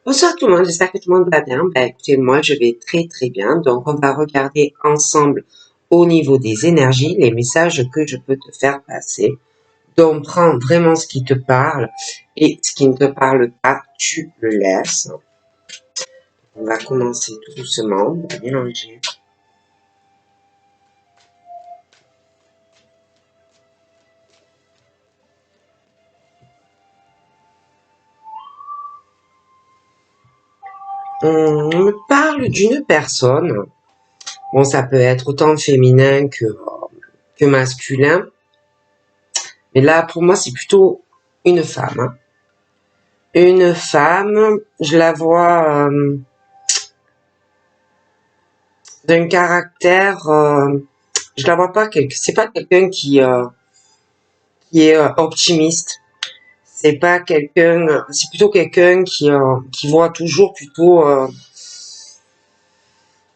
Bonsoir tout le monde, j'espère que tout le monde va bien. Écoutez, moi je vais très très bien. Donc on va regarder ensemble au niveau des énergies les messages que je peux te faire passer. Donc prends vraiment ce qui te parle et ce qui ne te parle pas, tu le laisses. On va commencer tout doucement, on va mélanger. On me parle d'une personne. Bon, ça peut être autant féminin que masculin. Mais là, pour moi, c'est plutôt une femme. Hein. Une femme, je la vois d'un caractère, je la vois pas c'est pas quelqu'un qui est optimiste. C'est pas quelqu'un, c'est plutôt quelqu'un qui voit toujours plutôt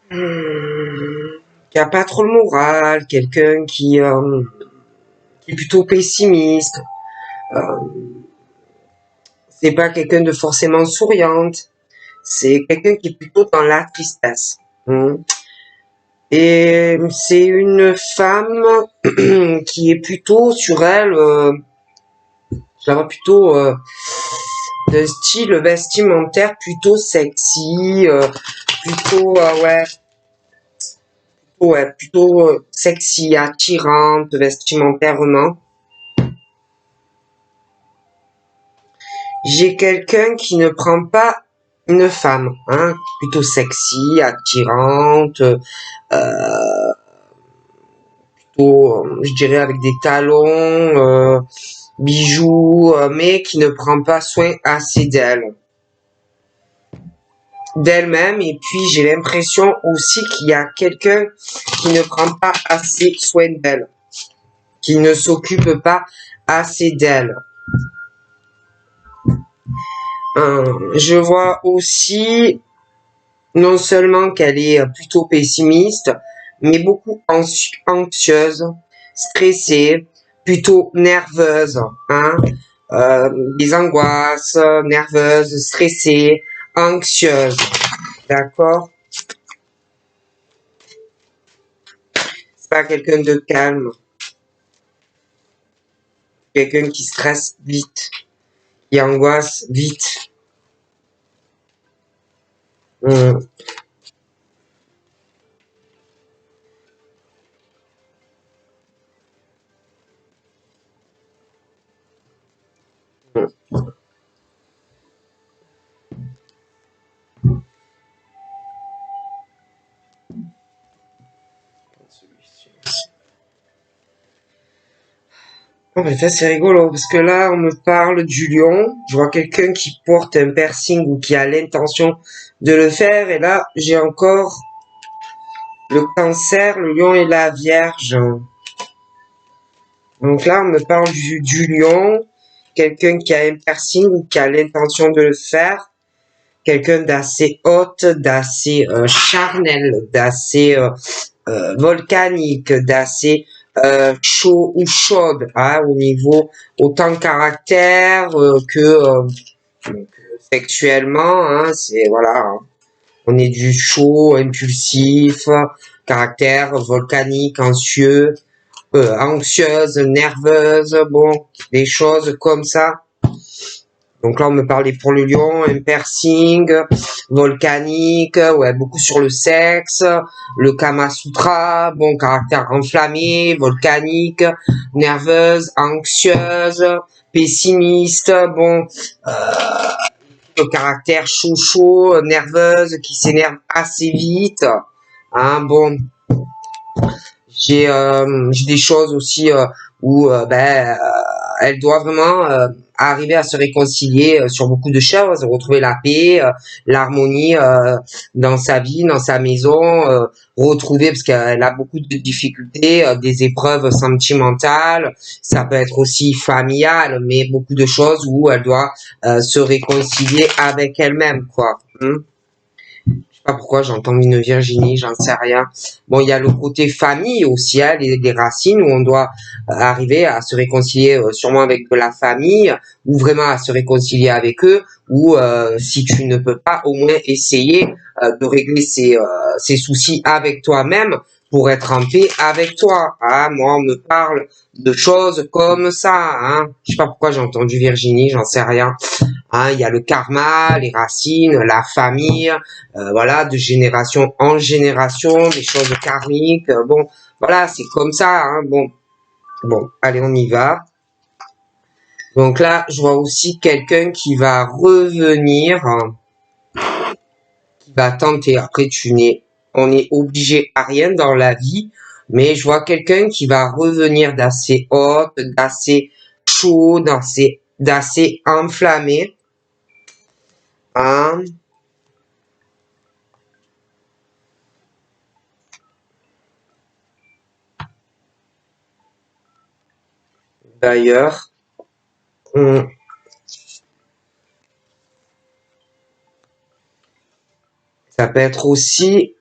qui a pas trop le moral, quelqu'un qui est plutôt pessimiste. Euh, c'est pas quelqu'un de forcément souriante. C'est quelqu'un qui est plutôt dans la tristesse. Hein. Et c'est une femme qui est plutôt sur elle, je la vois plutôt de style vestimentaire plutôt sexy, plutôt sexy, attirante vestimentairement. J'ai quelqu'un qui ne prend pas une femme, hein, plutôt sexy, attirante, je dirais avec des talons, bijoux, mais qui ne prend pas soin assez d'elle-même. Et puis j'ai l'impression aussi qu'il y a quelqu'un qui ne prend pas assez soin d'elle, qui ne s'occupe pas assez d'elle. Je vois aussi non seulement qu'elle est plutôt pessimiste, mais beaucoup anxieuse, stressée, plutôt nerveuse, hein, des angoisses, nerveuse, stressée, anxieuse, d'accord? C'est pas quelqu'un de calme, quelqu'un qui stresse vite, qui angoisse vite. Hum. En fait, c'est rigolo parce que là, on me parle du lion. Je vois quelqu'un qui porte un piercing ou qui a l'intention de le faire. Et là, j'ai encore le cancer, le lion et la vierge. Donc là, on me parle du lion. Quelqu'un qui a un piercing ou qui a l'intention de le faire. Quelqu'un d'assez haute, d'assez charnel, d'assez volcanique, d'assez chaud ou chaude, hein, au niveau autant caractère sexuellement, hein, c'est voilà, hein. On est du chaud, impulsif, caractère volcanique, anxieuse, nerveuse, bon, des choses comme ça. Donc là, on me parlait pour le lion, un piercing, volcanique, ouais, beaucoup sur le sexe, le Kama Sutra, bon, caractère enflammé, volcanique, nerveuse, anxieuse, pessimiste, bon, le caractère chaud, nerveuse, qui s'énerve assez vite, hein, bon, j'ai des choses aussi où elle doit vraiment arriver à se réconcilier sur beaucoup de choses, retrouver la paix, l'harmonie dans sa vie, dans sa maison, retrouver parce qu'elle a beaucoup de difficultés, des épreuves sentimentales, ça peut être aussi familial, mais beaucoup de choses où elle doit se réconcilier avec elle-même, quoi. Hein. Je sais pas pourquoi j'entends une Virginie, j'en sais rien. Bon, il y a le côté famille aussi, hein, les racines, où on doit arriver à se réconcilier sûrement avec de la famille, ou vraiment à se réconcilier avec eux, ou si tu ne peux pas, au moins essayer de régler ces soucis avec toi-même pour être en paix avec toi. Hein. Moi, on me parle de choses comme ça. Hein. Je sais pas pourquoi j'ai entendu Virginie, j'en sais rien. Hein, il y a le karma, les racines, la famille, voilà, de génération en génération, des choses karmiques. Bon, voilà, c'est comme ça. Hein, bon, allez, on y va. Donc là, je vois aussi quelqu'un qui va revenir, qui va tenter. Après, on est obligé à rien dans la vie, mais je vois quelqu'un qui va revenir d'assez haute, d'assez chaud, d'assez enflammé. Hein. D'ailleurs, ça peut être aussi,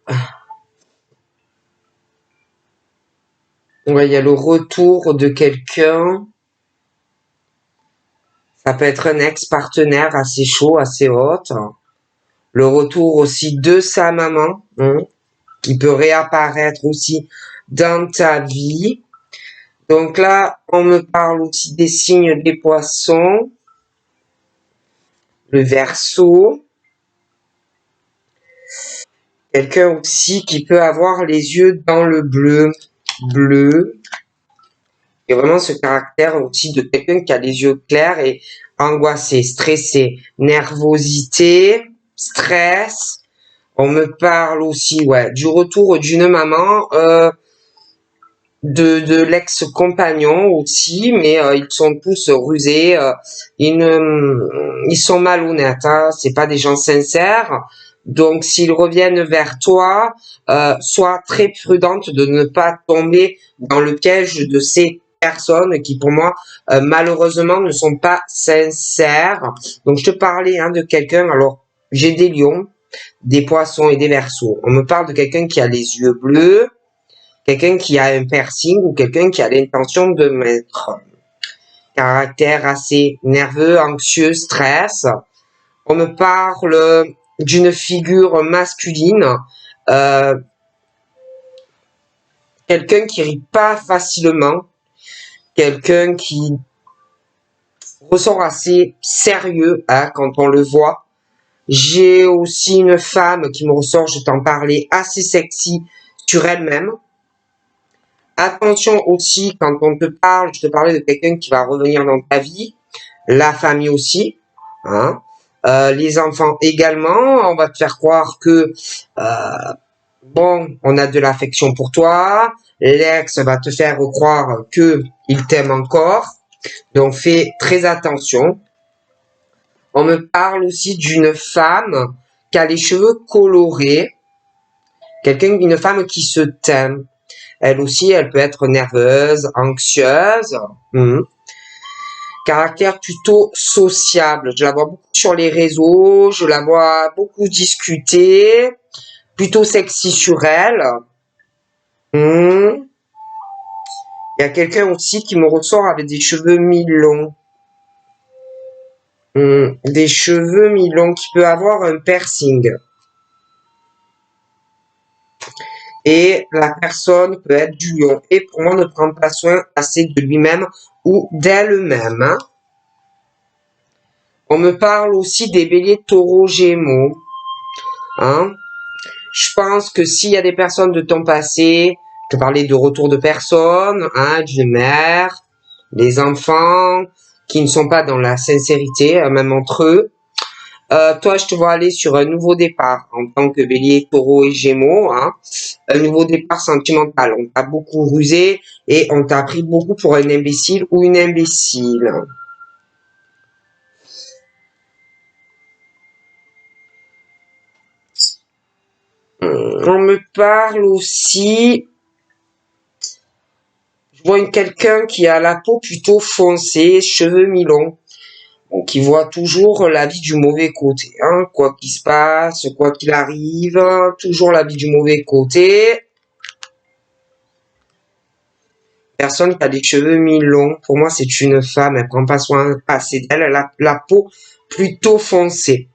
ouais, il y a le retour de quelqu'un. Ça peut être un ex-partenaire assez chaud, assez haute. Le retour aussi de sa maman, qui peut réapparaître aussi dans ta vie. Donc là, on me parle aussi des signes des poissons, le Verseau. Quelqu'un aussi qui peut avoir les yeux dans le bleu. Et vraiment ce caractère aussi de quelqu'un qui a les yeux clairs et angoissé, stressé, nervosité, stress. On me parle aussi, ouais, du retour d'une maman, de l'ex-compagnon aussi, mais ils sont tous rusés, ils sont malhonnêtes, hein, c'est pas des gens sincères. Donc s'ils reviennent vers toi, sois très prudente de ne pas tomber dans le piège de ces personnes qui pour moi malheureusement ne sont pas sincères. Donc je te parlais de quelqu'un, alors j'ai des lions, des poissons et des verseaux. On me parle de quelqu'un qui a les yeux bleus, quelqu'un qui a un piercing ou quelqu'un qui a l'intention de mettre caractère assez nerveux, anxieux, stress. On me parle d'une figure masculine, euh, quelqu'un qui rit pas facilement, quelqu'un qui ressort assez sérieux quand on le voit. J'ai aussi une femme qui me ressort, je t'en parlais, assez sexy sur elle-même. Attention aussi, quand on te parle, je te parlais de quelqu'un qui va revenir dans ta vie, la famille aussi, hein, les enfants également, on va te faire croire que, bon, on a de l'affection pour toi, l'ex va te faire croire que il t'aime encore, donc fais très attention. On me parle aussi d'une femme qui a les cheveux colorés, une femme qui se t'aime. Elle aussi, elle peut être nerveuse, anxieuse. Caractère plutôt sociable. Je la vois beaucoup sur les réseaux, je la vois beaucoup discuter. Plutôt sexy sur elle. Il y a quelqu'un aussi qui me ressort avec des cheveux mi-longs. Des cheveux mi-longs qui peut avoir un piercing. Et la personne peut être du lion. Et pour moi, ne prend pas soin assez de lui-même ou d'elle-même. Hein. On me parle aussi des béliers, taureaux, gémeaux. Hein. Je pense que s'il y a des personnes de ton passé, je te parlais de retour de personnes, d'une mère, des enfants qui ne sont pas dans la sincérité, même entre eux. Toi, je te vois aller sur un nouveau départ en tant que bélier, taureau et gémeaux. Hein. Un nouveau départ sentimental. On t'a beaucoup rusé et on t'a pris beaucoup pour un imbécile ou une imbécile. On me parle aussi, je vois quelqu'un qui a la peau plutôt foncée, cheveux mi-longs. Donc, qui voit toujours la vie du mauvais côté. Hein. Quoi qu'il se passe, quoi qu'il arrive, toujours la vie du mauvais côté. Personne qui a des cheveux mi-longs, pour moi, c'est une femme. Elle prend pas soin assez d'elle. Elle a la peau plutôt foncée.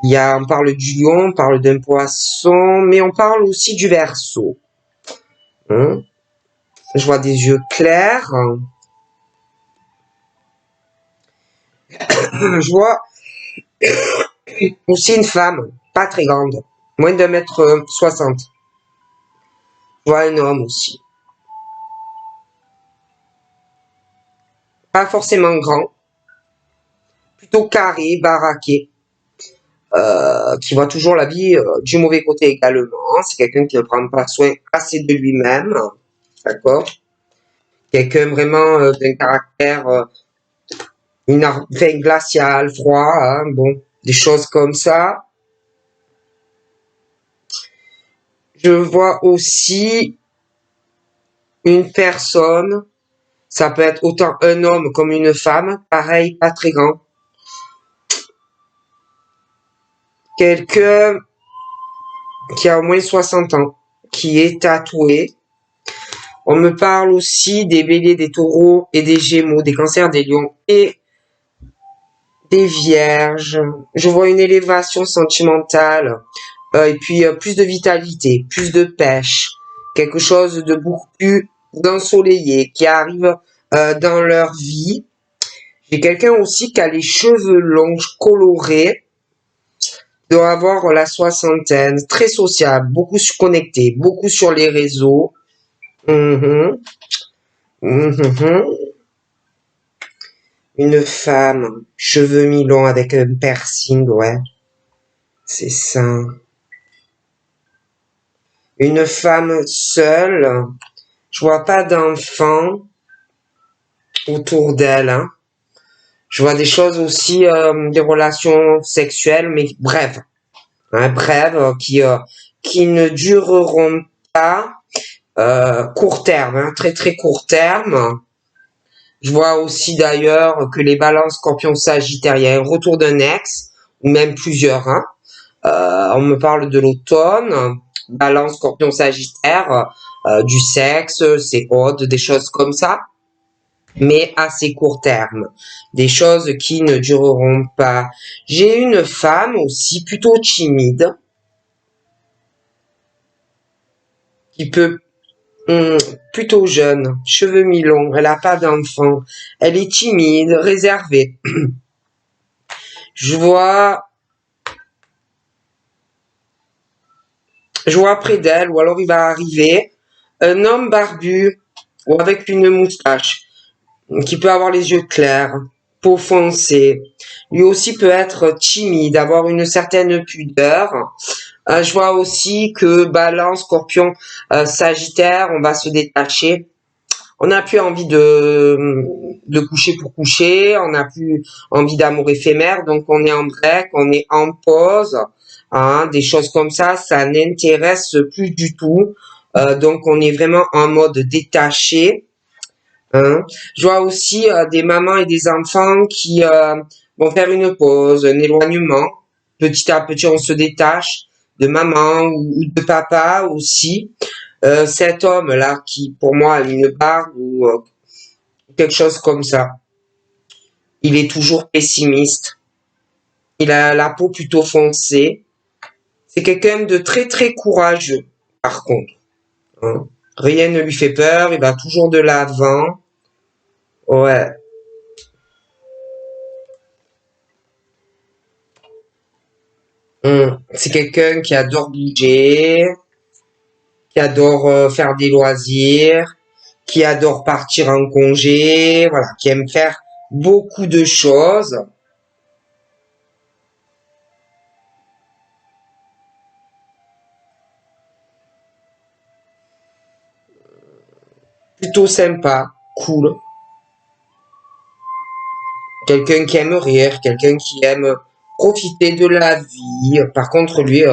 On parle du lion, on parle d'un poisson, mais on parle aussi du Verseau. Hein. Je vois des yeux clairs. Je vois aussi une femme, pas très grande, moins d'1,60 m. Je vois un homme aussi. Pas forcément grand, plutôt carré, baraqué, qui voit toujours la vie du mauvais côté également. C'est quelqu'un qui ne prend pas soin assez de lui-même, d'accord? Quelqu'un vraiment d'un caractère glacial, froid, hein, bon, des choses comme ça. Je vois aussi une personne, ça peut être autant un homme comme une femme, pareil, pas très grand. Quelqu'un qui a au moins 60 ans, qui est tatoué. On me parle aussi des béliers, des taureaux et des gémeaux, des cancers, des lions et des vierges. Je vois une élévation sentimentale, et puis plus de vitalité, plus de pêche, quelque chose de beaucoup plus ensoleillé qui arrive dans leur vie. J'ai quelqu'un aussi qui a les cheveux longs, colorés, doit avoir la soixantaine, très sociable, beaucoup connecté, beaucoup sur les réseaux. Mhm. Mhm. Une femme, cheveux mi-longs avec un piercing, ouais, c'est ça. Une femme seule, je vois pas d'enfant autour d'elle. Hein. Je vois des choses aussi, des relations sexuelles, mais brèves, hein, brèves, qui ne dureront pas court terme, hein, très très court terme. Je vois aussi d'ailleurs que les balances scorpions sagittaires, il y a un retour d'un ex, ou même plusieurs. Hein. On me parle de l'automne, balance scorpion sagittaire, du sexe, c'est autres, des choses comme ça, mais à assez court terme. Des choses qui ne dureront pas. J'ai une femme aussi plutôt timide, qui peut plutôt jeune, cheveux mi-longs, elle n'a pas d'enfant, elle est timide, réservée. Je vois près d'elle, ou alors il va arriver un homme barbu ou avec une moustache qui peut avoir les yeux clairs, peau foncée. Lui aussi peut être timide, avoir une certaine pudeur. Je vois aussi que Balance, Scorpion, Sagittaire, on va se détacher. On n'a plus envie de coucher pour coucher, on n'a plus envie d'amour éphémère, donc on est en break, on est en pause, hein, des choses comme ça n'intéresse plus du tout. Donc on est vraiment en mode détaché. Hein. Je vois aussi des mamans et des enfants qui vont faire une pause, un éloignement. Petit à petit, on se détache de maman ou de papa aussi. Cet homme-là qui, pour moi, a une barbe ou quelque chose comme ça, il est toujours pessimiste. Il a la peau plutôt foncée. C'est quelqu'un de très très courageux, par contre. Hein. Rien ne lui fait peur, il va toujours de l'avant. Ouais. C'est quelqu'un qui adore bouger, qui adore faire des loisirs, qui adore partir en congé, voilà, qui aime faire beaucoup de choses. Plutôt sympa, cool. Quelqu'un qui aime rire, quelqu'un qui aime profiter de la vie. Par contre, lui,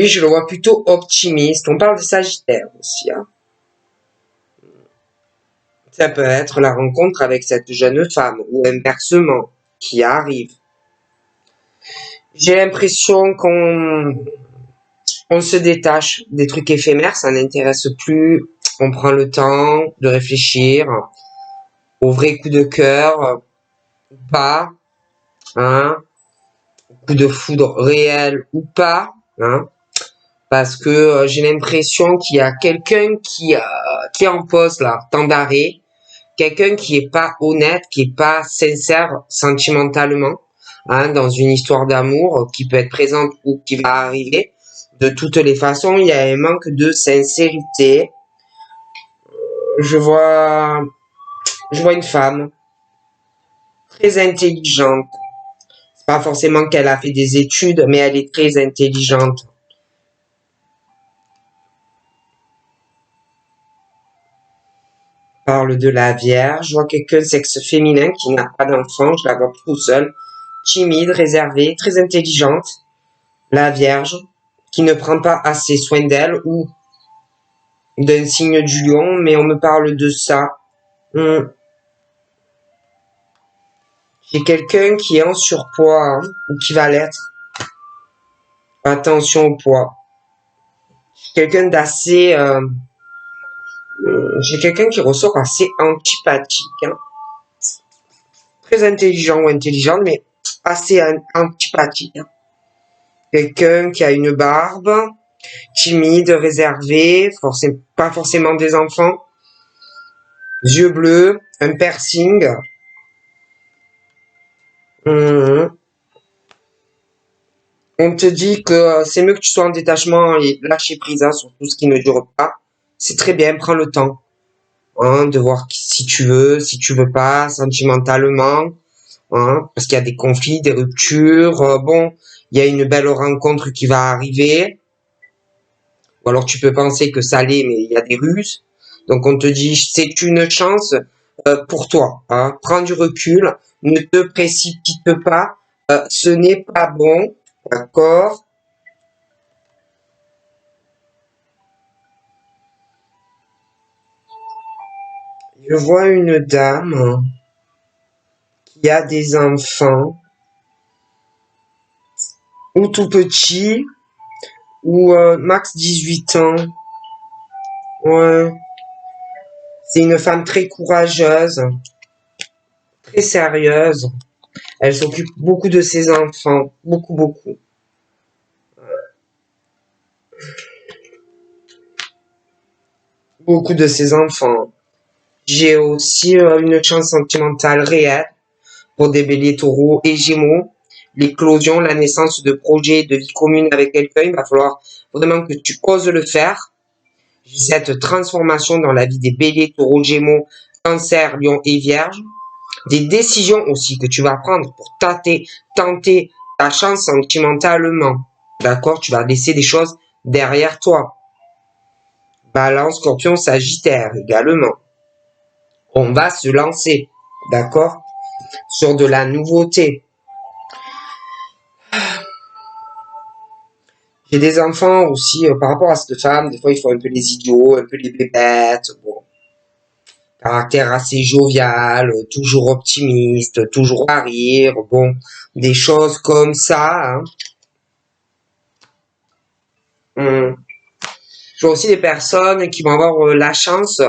je le vois plutôt optimiste. On parle de Sagittaire aussi. Hein. Ça peut être la rencontre avec cette jeune femme ou inversement qui arrive. J'ai l'impression qu'on se détache des trucs éphémères, ça n'intéresse plus. On prend le temps de réfléchir au vrai coup de cœur, ou pas, hein, coup de foudre réel ou pas, hein, parce que j'ai l'impression qu'il y a quelqu'un qui est en pause là, temps d'arrêt, quelqu'un qui est pas honnête, qui est pas sincère sentimentalement, hein, dans une histoire d'amour qui peut être présente ou qui va arriver. De toutes les façons, il y a un manque de sincérité. Je vois, je vois une femme très intelligente. C'est pas forcément qu'elle a fait des études, mais elle est très intelligente. Parle de la Vierge. Je vois quelqu'un de sexe féminin qui n'a pas d'enfant. Je la vois tout seule. Timide, réservée, très intelligente. La Vierge, qui ne prend pas assez soin d'elle ou d'un signe du lion, mais on me parle de ça. J'ai quelqu'un qui est en surpoids, hein, ou qui va l'être. Attention au poids. J'ai quelqu'un qui ressort assez antipathique, hein. Très intelligent ou intelligente, mais assez antipathique, hein. Quelqu'un qui a une barbe, timide, réservé, pas forcément des enfants, yeux bleus, un piercing. On te dit que c'est mieux que tu sois en détachement et lâcher prise, hein, sur tout ce qui ne dure pas. C'est très bien, prends le temps, hein, de voir si tu veux pas, sentimentalement, hein, parce qu'il y a des conflits, des ruptures. Bon, il y a une belle rencontre qui va arriver. Ou alors tu peux penser que ça l'est, mais il y a des ruses. Donc on te dit, c'est une chance pour toi, hein. Prends du recul, ne te précipite pas, ce n'est pas bon, d'accord? Je vois une dame qui a des enfants, ou tout petits, ou max 18 ans. Ouais. C'est une femme très courageuse, très sérieuse. Elle s'occupe beaucoup de ses enfants, beaucoup, beaucoup. Beaucoup de ses enfants. J'ai aussi une chance sentimentale réelle pour des béliers taureaux et gémeaux. L'éclosion, la naissance de projets de vie commune avec quelqu'un, il va falloir vraiment que tu oses le faire. Cette transformation dans la vie des béliers, taureaux, gémeaux, cancer, lion et vierge. Des décisions aussi que tu vas prendre pour tenter ta chance sentimentalement. D'accord? Tu vas laisser des choses derrière toi. Balance, scorpion, sagittaire également. On va se lancer. D'accord? Sur de la nouveauté. J'ai des enfants aussi, par rapport à cette femme, des fois ils font un peu les idiots, un peu les bébêtes, bon. Caractère assez jovial, toujours optimiste, toujours à rire, bon, des choses comme ça, hein. Je vois aussi des personnes qui vont avoir la chance,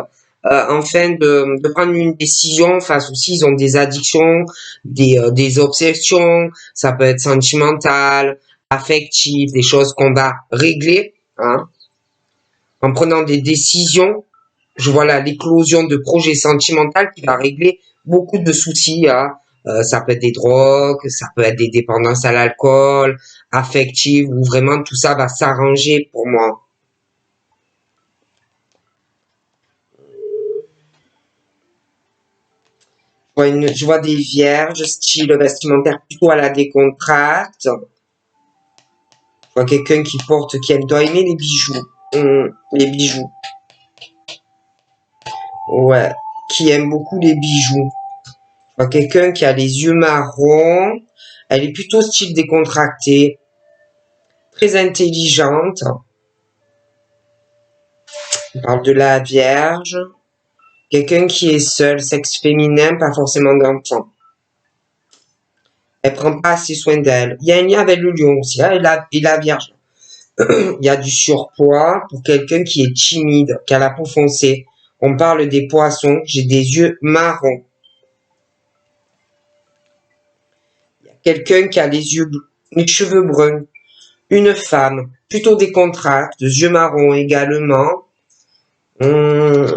enfin, de prendre une décision face aussi, ils ont des addictions, des obsessions, ça peut être sentimental, affectif, des choses qu'on va régler, hein, en prenant des décisions. Je vois là l'éclosion de projets sentimentaux qui va régler beaucoup de soucis, hein. Ça peut être des drogues, ça peut être des dépendances à l'alcool, affectives, où vraiment tout ça va s'arranger pour moi. Je vois des vierges, style vestimentaire plutôt à la décontracte. Je vois quelqu'un qui doit aimer les bijoux. Les bijoux. Ouais, qui aime beaucoup les bijoux. Je vois quelqu'un qui a les yeux marrons. Elle est plutôt style décontracté. Très intelligente. On parle de la Vierge. Quelqu'un qui est seul, sexe féminin, pas forcément d'enfant. Elle prend pas assez soin d'elle. Il y a un lien avec le lion aussi, hein, et la vierge. Il y a du surpoids pour quelqu'un qui est timide, qui a la peau foncée. On parle des poissons, j'ai des yeux marrons. Il y a quelqu'un qui a les cheveux bruns. Une femme, plutôt décontracte, yeux marrons également. Hum,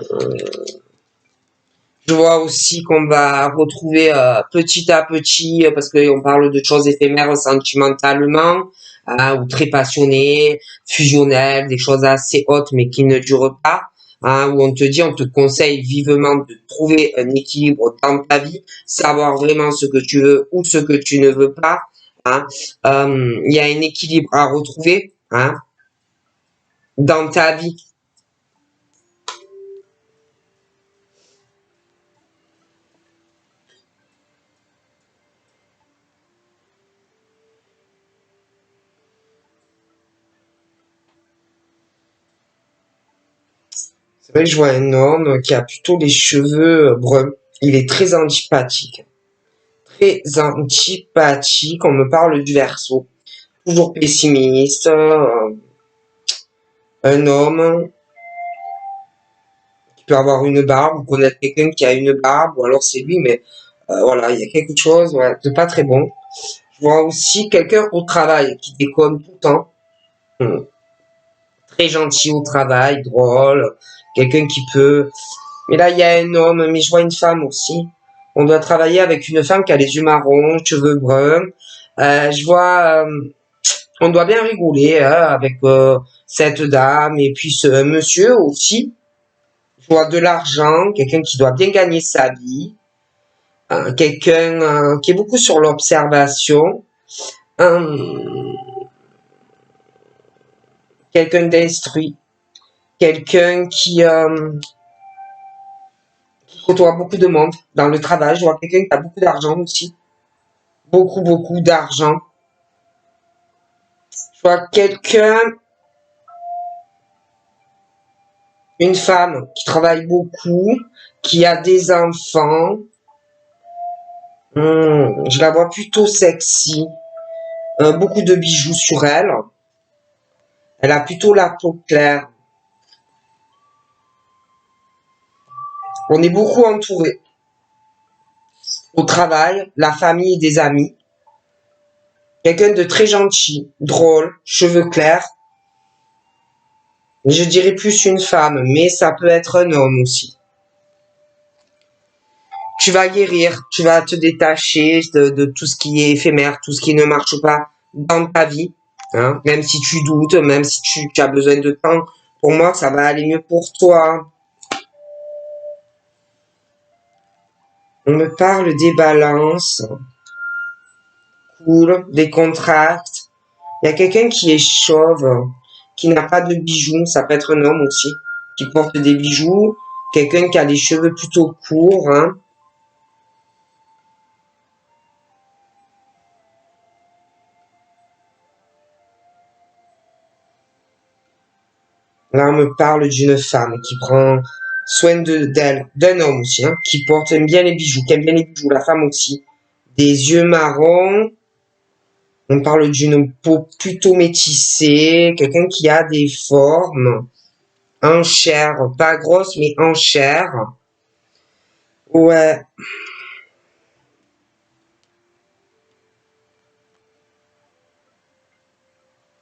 Je vois aussi qu'on va retrouver petit à petit, parce qu'on parle de choses éphémères sentimentalement, ou très passionnées, fusionnelles, des choses assez hautes mais qui ne durent pas, où on te dit, on te conseille vivement de trouver un équilibre dans ta vie, savoir vraiment ce que tu veux ou ce que tu ne veux pas. Hein. Il y a un équilibre à retrouver dans ta vie. C'est vrai que je vois un homme qui a plutôt les cheveux bruns. Il est très antipathique. Très antipathique. On me parle du Verseau. Toujours pessimiste. Un homme qui peut avoir une barbe, ou connaître quelqu'un qui a une barbe, ou alors c'est lui, mais voilà, il y a quelque chose de pas très bon. Je vois aussi quelqu'un au travail qui déconne tout le temps. Hum. Très gentil au travail, drôle. Quelqu'un qui peut... Mais là, il y a un homme, mais je vois une femme aussi. On doit travailler avec une femme qui a les yeux marrons, cheveux bruns. Je vois... on doit bien rigoler avec cette dame et puis ce monsieur aussi. Je vois de l'argent, quelqu'un qui doit bien gagner sa vie. Quelqu'un qui est beaucoup sur l'observation. Quelqu'un d'instruit. Quelqu'un qui côtoie beaucoup de monde dans le travail. Je vois quelqu'un qui a beaucoup d'argent aussi. Beaucoup, beaucoup d'argent. Je vois quelqu'un, une femme qui travaille beaucoup, qui a des enfants. Je la vois plutôt sexy. Beaucoup de bijoux sur elle. Elle a plutôt la peau claire. On est beaucoup entouré. Au travail, la famille et des amis. Quelqu'un de très gentil, drôle, cheveux clairs. Je dirais plus une femme, mais ça peut être un homme aussi. Tu vas guérir, tu vas te détacher de tout ce qui est éphémère, tout ce qui ne marche pas dans ta vie. Hein. Même si tu doutes, même si tu as besoin de temps, pour moi, ça va aller mieux pour toi. On me parle des balances, cool, des contracts. Il y a quelqu'un qui est chauve, qui n'a pas de bijoux, ça peut être un homme aussi, qui porte des bijoux. Quelqu'un qui a les cheveux plutôt courts, hein. Là, on me parle d'une femme qui prend soin d'elle, d'un homme aussi, hein, qui porte bien les bijoux, qui aime bien les bijoux, la femme aussi. Des yeux marrons. On parle d'une peau plutôt métissée, quelqu'un qui a des formes en chair, pas grosse, mais en chair. Ouais.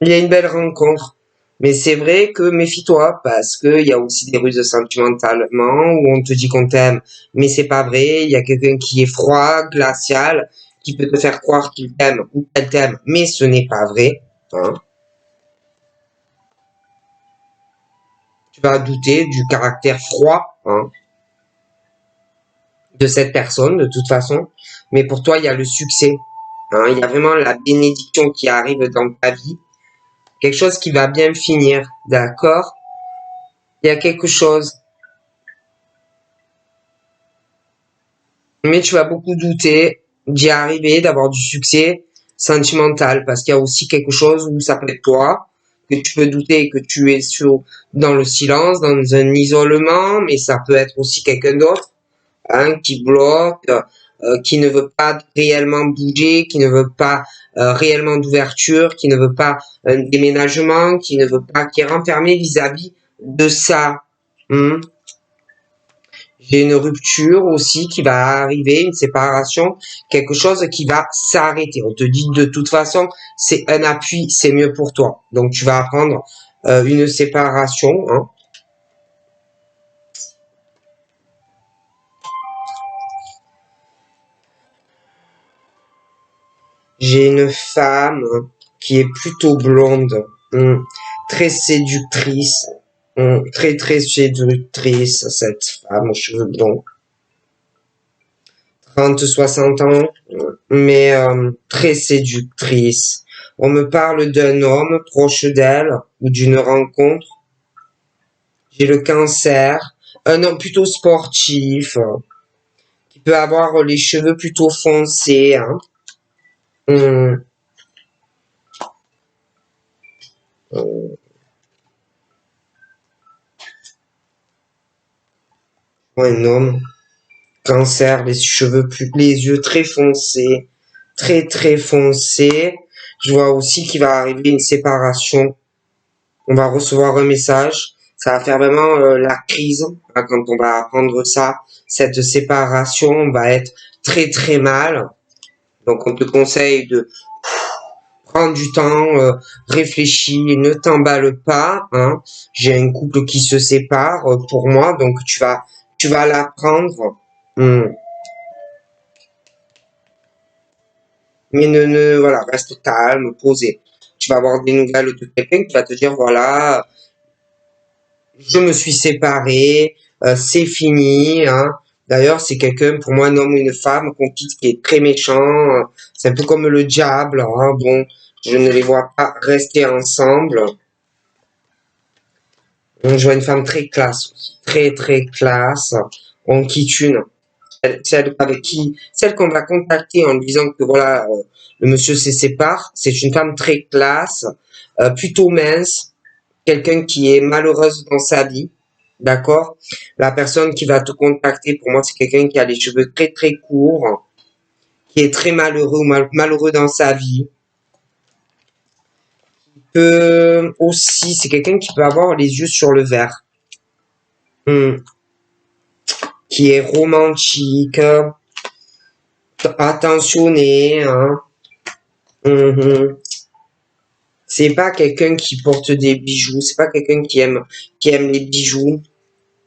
Il y a une belle rencontre. Mais c'est vrai que méfie-toi, parce qu'il y a aussi des ruses sentimentalement, où on te dit qu'on t'aime, mais c'est pas vrai. Il y a quelqu'un qui est froid, glacial, qui peut te faire croire qu'il t'aime ou qu'elle t'aime, mais ce n'est pas vrai. Hein. Tu vas douter du caractère froid de cette personne, de toute façon. Mais pour toi, il y a le succès. Hein. Il y a vraiment la bénédiction qui arrive dans ta vie. Quelque chose qui va bien finir, d'accord? Il y a quelque chose. Mais tu vas beaucoup douter d'y arriver, d'avoir du succès sentimental, parce qu'il y a aussi quelque chose où ça peut être toi, que tu peux douter que tu es dans le silence, dans un isolement, mais ça peut être aussi quelqu'un d'autre, hein, qui bloque, qui ne veut pas réellement bouger, qui ne veut pas réellement d'ouverture, qui ne veut pas un déménagement, qui ne veut pas, qui est renfermé vis-à-vis de ça. Hmm. J'ai une rupture aussi qui va arriver, une séparation, quelque chose qui va s'arrêter. On te dit de toute façon, c'est un appui, c'est mieux pour toi. Donc tu vas apprendre une séparation. Hein. J'ai une femme qui est plutôt blonde, très séductrice, très très séductrice, cette femme aux cheveux blonds. 30-60 ans, mais très séductrice. On me parle d'un homme proche d'elle ou d'une rencontre. J'ai le cancer, un homme plutôt sportif, qui peut avoir les cheveux plutôt foncés. Hein. Hum, un homme, cancer, les cheveux les yeux très foncés, très très foncés. Je vois aussi qu'il va arriver une séparation. On va recevoir un message. Ça va faire vraiment la crise hein, quand on va apprendre ça. Cette séparation, on va être très très mal. Donc on te conseille de prendre du temps, réfléchir, ne t'emballe pas. Hein. J'ai un couple qui se sépare pour moi, donc tu vas l'apprendre. Mais voilà, reste calme, posé. Tu vas avoir des nouvelles de quelqu'un qui va te dire, voilà, je me suis séparé, c'est fini. Hein. D'ailleurs, c'est quelqu'un, pour moi, un homme ou une femme qu'on quitte qui est très méchant. C'est un peu comme le diable. Hein. Bon, je ne les vois pas rester ensemble. On voit une femme très classe aussi, très très classe. On quitte une. Celle qu'on va contacter en lui disant que voilà, le monsieur se sépare, c'est une femme très classe, plutôt mince, quelqu'un qui est malheureuse dans sa vie, d'accord? La personne qui va te contacter, pour moi, c'est quelqu'un qui a les cheveux très très courts, qui est très malheureux ou malheureux dans sa vie. Aussi, c'est quelqu'un qui peut avoir les yeux sur le vert, qui est romantique, attentionné, hein. Mhm. C'est pas quelqu'un qui porte des bijoux, c'est pas quelqu'un qui aime les bijoux.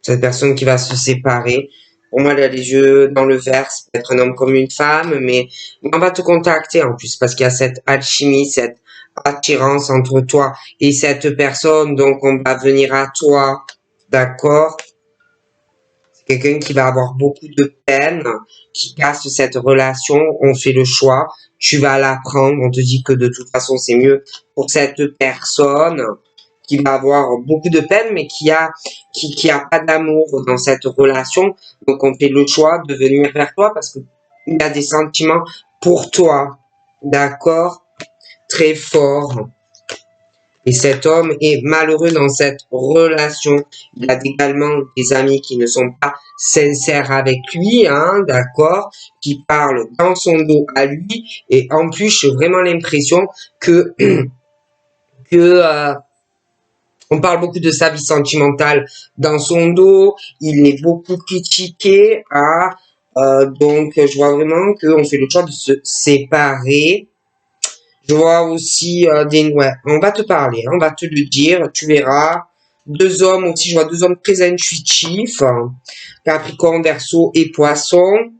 Cette personne qui va se séparer. Pour moi, elle a les yeux dans le vert, ça peut être un homme comme une femme, mais on va te contacter en plus parce qu'il y a cette alchimie, cette attirance entre toi et cette personne, donc on va venir à toi, d'accord? C'est quelqu'un qui va avoir beaucoup de peine, qui casse cette relation, on fait le choix, tu vas l'apprendre, on te dit que de toute façon c'est mieux pour cette personne qui va avoir beaucoup de peine, mais qui a pas d'amour dans cette relation. Donc on fait le choix de venir vers toi parce que il a des sentiments pour toi, d'accord, très forts. Et cet homme est malheureux dans cette relation. Il a également des amis qui ne sont pas sincères avec lui, hein, d'accord, qui parlent dans son dos à lui. Et en plus, j'ai vraiment l'impression que que on parle beaucoup de sa vie sentimentale dans son dos. Il est beaucoup critiqué, hein, donc je vois vraiment qu'on fait le choix de se séparer. Je vois aussi ouais, on va te parler, hein, on va te le dire, tu verras. Deux hommes aussi, je vois deux hommes très intuitifs, hein, Capricorne, Verseau et Poisson.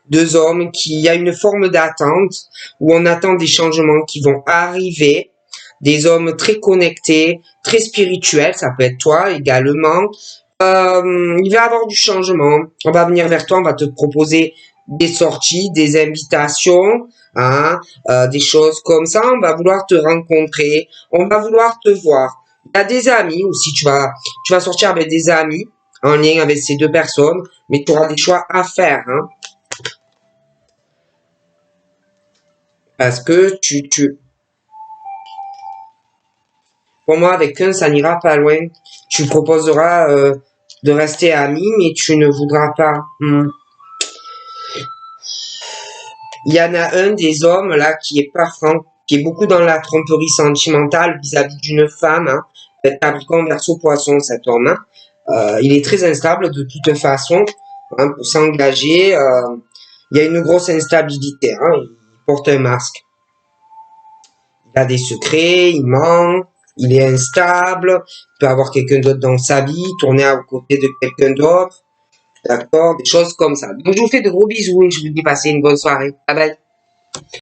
Deux hommes qui a une forme d'attente, où on attend des changements qui vont arriver. Des hommes très connectés, très spirituels, ça peut être toi également. Il va y avoir du changement. On va venir vers toi, on va te proposer des sorties, des invitations, hein, des choses comme ça. On va vouloir te rencontrer, on va vouloir te voir. Il y a des amis aussi, tu vas sortir avec des amis en lien avec ces deux personnes, mais tu auras des choix à faire, hein, parce que Pour moi, avec un, ça n'ira pas loin. Tu proposeras de rester amis, mais tu ne voudras pas. Il y en a un des hommes là qui est pas franc, qui est beaucoup dans la tromperie sentimentale vis-à-vis d'une femme. Hein. Capricorne, Verseau, Poisson, cet homme. Hein. Il est très instable de toute façon. Hein, pour s'engager, il y a une grosse instabilité. Hein. Il porte un masque. Il a des secrets, il ment, il est instable, il peut avoir quelqu'un d'autre dans sa vie, tourner à côté de quelqu'un d'autre. D'accord, des choses comme ça. Donc je vous fais de gros bisous et je vous dis passez une bonne soirée. Bye bye.